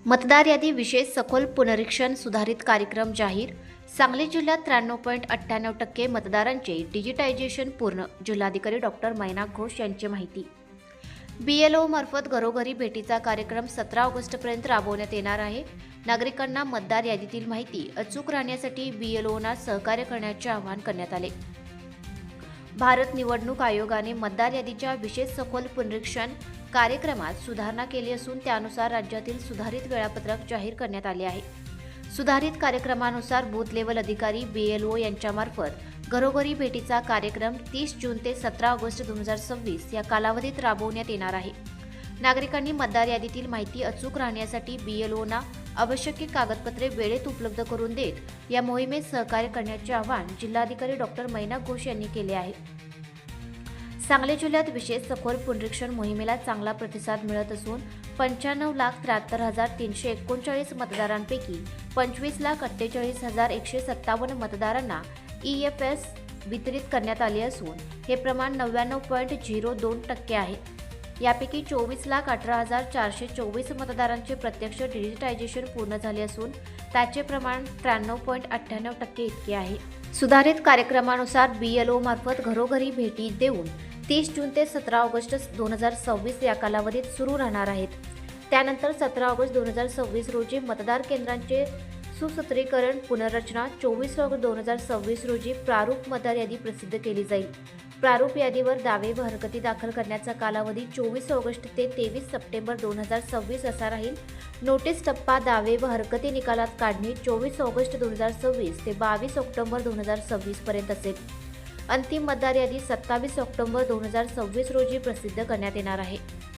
मतदार यादी विशेष सखोल पुनरीक्षण सुधारित कार्यक्रम जाहीर. सांगली जिल्ह्यात 93.98% मतदारांचे डिजिटायझेशन पूर्ण. जिल्हाधिकारी डॉक्टर मैनाक घोष यांची माहिती. BLO मार्फत घरोघरी भेटीचा कार्यक्रम 17 ऑगस्टपर्यंत राबवण्यात येणार आहे. नागरिकांना मतदार यादीतील माहिती अचूक राहण्यासाठी BLOना सहकार्य करण्याचे आवाहन करण्यात आले. भारत निवडणूक आयोगाने मतदार यादीच्या विशेष सखोल पुनरीक्षण कार्यक्रमात सुधारणा केली असून त्यानुसार राज्यातील सुधारित वेळापत्रक जाहीर करण्यात आले आहे. सुधारित कार्यक्रमानुसार बूथ लेवल अधिकारी BLO यांच्यामार्फत घरोघरी भेटीचा कार्यक्रम 30 जून ते 17 ऑगस्ट 2026 या कालावधीत राबवण्यात येणार आहे. नागरिकांनी मतदार यादीतील माहिती अचूक राहण्यासाठी BLOना आवश्यक कागदपत्रे वेळेत उपलब्ध करून देत या मोहिमेत सहकार्य करण्याचे आवाहन जिल्हाधिकारी डॉक्टर मैनाक घोष यांनी केले आहे. सांगली जिल्ह्यात विशेष सखोल पुनरीक्षण मोहिमेला चांगला प्रतिसाद मिळत असून 95,73,339 मतदारांपैकी 25,48,157 मतदारांना EFS वितरित करण्यात आले असून हे प्रमाण 99.02% आहे. यापैकी 24,18,424 मतदारांचे प्रत्यक्ष डिजिटायझेशन पूर्ण झाले असून त्याचे प्रमाण 93.98% इतके आहे. सुधारित कार्यक्रमानुसार BLO मार्फत घरोघरी भेटी देऊन 30 जून ते 17 ऑगस्ट 2026 या कालावधीत सुरू राहणार आहेत. त्यानंतर 17 ऑगस्ट 2026 रोजी मतदार केंद्रांचे सुसूत्रीकरण पुनर्रचना, 24 ऑगस्ट 2026 रोजी प्रारूप मतदार यादी प्रसिद्ध केली जाईल. प्रारूप यादीवर दावे व हरकती दाखल करण्याचा कालावधी 24 ऑगस्ट ते 23 सप्टेंबर 2026 असा राहील. नोटीस टप्पा दावे व हरकती निकालात काढणे 24 ऑगस्ट 2026 ते 22 ऑक्टोबर 2026 पर्यंत असेल. अंतिम मतदार यादी 27 ऑक्टोबर 2026 रोजी प्रसिद्ध करण्यात येणार आहे.